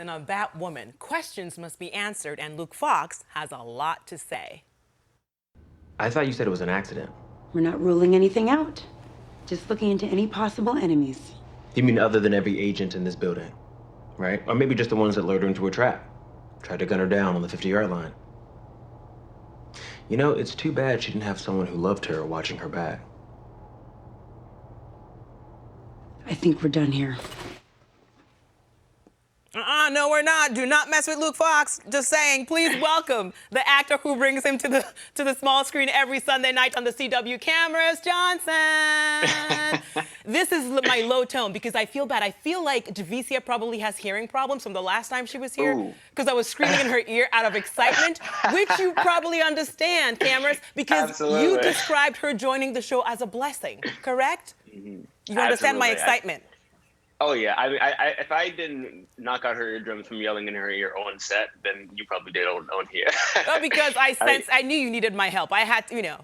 And on Batwoman, questions must be answered, and Luke Fox has a lot to say. I thought you said it was an accident. We're not ruling anything out. Just looking into any possible enemies. You mean other than every agent in this building, right? Or maybe just the ones that lured her into a trap, tried to gun her down on the 50-yard line. You know, it's too bad she didn't have someone who loved her watching her back. I think we're done here. No, we're not. Do not mess with Luke Fox. Just saying. Please welcome the actor who brings him to the small screen every Sunday night on the CW, Camrus Johnson. This is my low tone because I feel bad. I feel like Javicia probably has hearing problems from the last time she was here because I was screaming in her ear out of excitement, which you probably understand, Camrus, because you described her joining the show as a blessing, correct? You understand my excitement. Oh yeah, I if I didn't knock out her eardrums from yelling in her ear on set, then you probably did on here. Well, because I knew you needed my help. I had to, you know,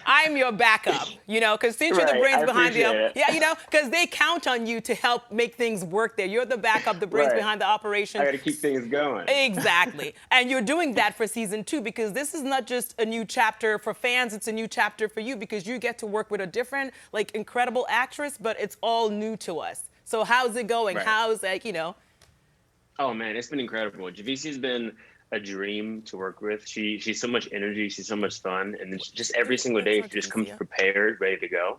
I'm your backup, you know, because since you're the brains behind the, yeah, you know, because they count on you to help make things work there. You're the backup, the brains behind the operation. I got to keep things going. Exactly, and you're doing that for season 2 because this is not just a new chapter for fans; it's a new chapter for you because you get to work with a different, like, incredible actress, but it's all new to us. So how's it going? How's that, you know? Oh man, it's been incredible. Javicia's been a dream to work with. She's so much energy, she's so much fun, and just every single day she just comes prepared, ready to go.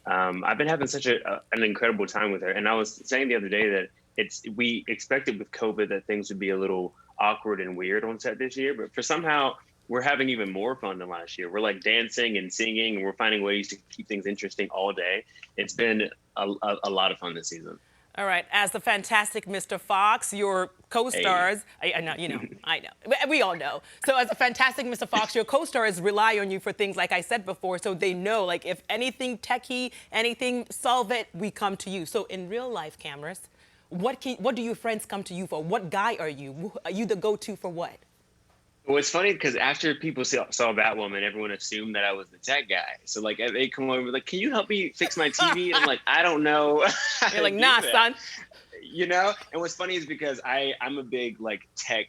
I've been having such an incredible time with her, and I was saying the other day that we expected with COVID that things would be a little awkward and weird on set this year, but for somehow we're having even more fun than last year. We're like dancing and singing, and we're finding ways to keep things interesting all day. It's been a lot of fun this season. All right, as the fantastic Mr. Fox, your co-stars, I know, you know, I know, we all know. So as a fantastic Mr. Fox, your co-stars rely on you for things like I said before, so they know, like, if anything techie, anything, solve it, we come to you. So in real life, Camrus, what do your friends come to you for? What guy are you? Are you the go-to for what? Well, it's funny because after people saw Batwoman, everyone assumed that I was the tech guy. So like they come over like, "Can you help me fix my TV?" And I'm like, "I don't know." You're like, "Nah, son." You know, and what's funny is because I'm a big like tech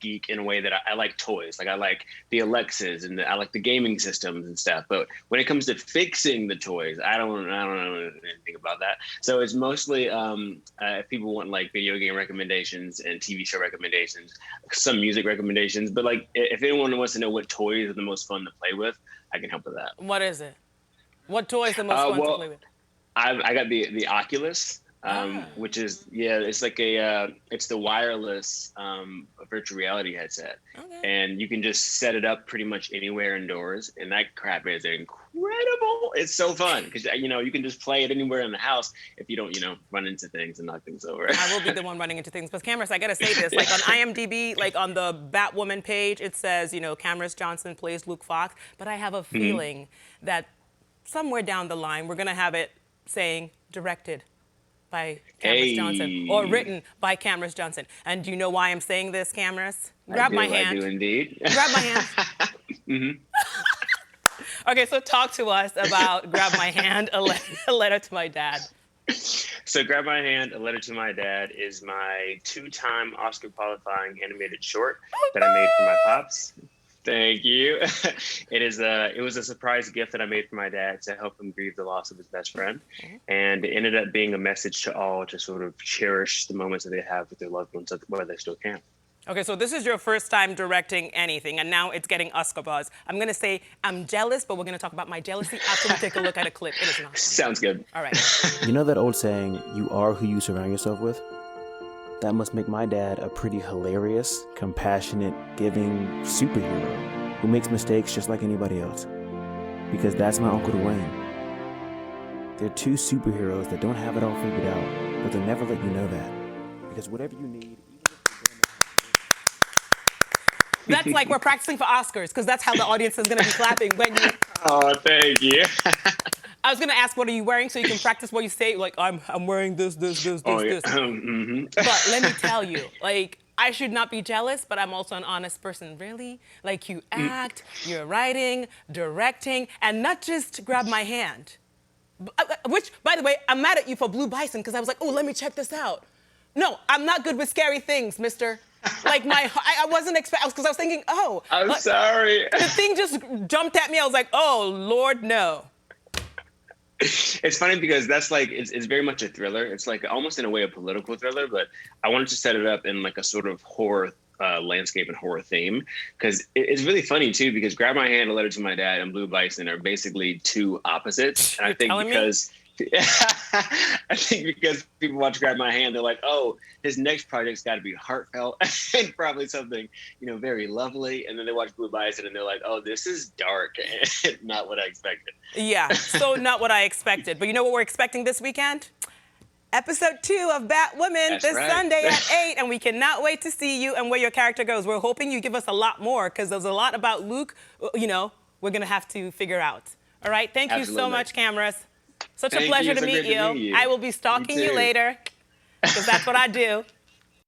geek in a way that I like toys. Like I like the Alexas and I like the gaming systems and stuff. But when it comes to fixing the toys, I don't know anything about that. So it's mostly if people want like video game recommendations and TV show recommendations, some music recommendations. But like if anyone wants to know what toys are the most fun to play with, I can help with that. What is it? What toy is the most fun to play with? I got the Oculus. Which is, it's like it's the wireless virtual reality headset. Okay. And you can just set it up pretty much anywhere indoors. And that crap is incredible. It's so fun because, you know, you can just play it anywhere in the house if you don't, you know, run into things and knock things over. I will be the one running into things. But Camrus, I got to say this, like on IMDb, like on the Batwoman page, it says, you know, Camrus Johnson plays Luke Fox. But I have a feeling that somewhere down the line, we're going to have it saying directed by Camrus Johnson, or written by Camrus Johnson. And do you know why I'm saying this, Camrus? Grab my hand. I do indeed. Grab my hand. Okay, so talk to us about Grab My Hand, a letter to my dad. So Grab My Hand, A Letter to My Dad is my 2-time Oscar qualifying animated short that I made for my pops. Thank you. It was a surprise gift that I made for my dad to help him grieve the loss of his best friend. And it ended up being a message to all to sort of cherish the moments that they have with their loved ones where they still can. Okay, so this is your first time directing anything, and now it's getting Oscar buzz. I'm going to say I'm jealous, but we're going to talk about my jealousy after we take a look at a clip. It is not. Sounds good. All right. You know that old saying, you are who you surround yourself with? That must make my dad a pretty hilarious, compassionate, giving superhero who makes mistakes just like anybody else. Because that's my Uncle Dwayne. They're 2 superheroes that don't have it all figured out, but they'll never let you know that. Because whatever you need... That's like we're practicing for Oscars, because that's how the audience is going to be clapping when you... Oh, thank you. I was going to ask, what are you wearing, so you can practice what you say, like, I'm wearing this. But let me tell you, like, I should not be jealous, but I'm also an honest person. Really? Like, you act, you're writing, directing, and not just Grab My Hand. Which, by the way, I'm mad at you for Blue Bison, because I was like, oh, let me check this out. No, I'm not good with scary things, mister. Like I wasn't expecting, because I was thinking, oh. I'm sorry. The thing just jumped at me. I was like, oh, Lord, no. It's funny because that's like, it's very much a thriller. It's like almost in a way a political thriller, but I wanted to set it up in like a sort of horror landscape and horror theme, because it's really funny too, because Grab My Hand, A Letter to My Dad, and Blue Bison are basically two opposites. And I think because I think because people watch Grab My Hand, they're like, oh, his next project's got to be heartfelt and probably something, very lovely. And then they watch Blue Bison and they're like, oh, this is dark and not what I expected. Yeah, so not what I expected. But you know what we're expecting this weekend? Episode 2 of Batwoman this Sunday at 8, and we cannot wait to see you and where your character goes. We're hoping you give us a lot more, because there's a lot about Luke, we're going to have to figure out. All right? Thank you so much, Camrus. Such a pleasure to meet you. I will be stalking you later, because that's what I do.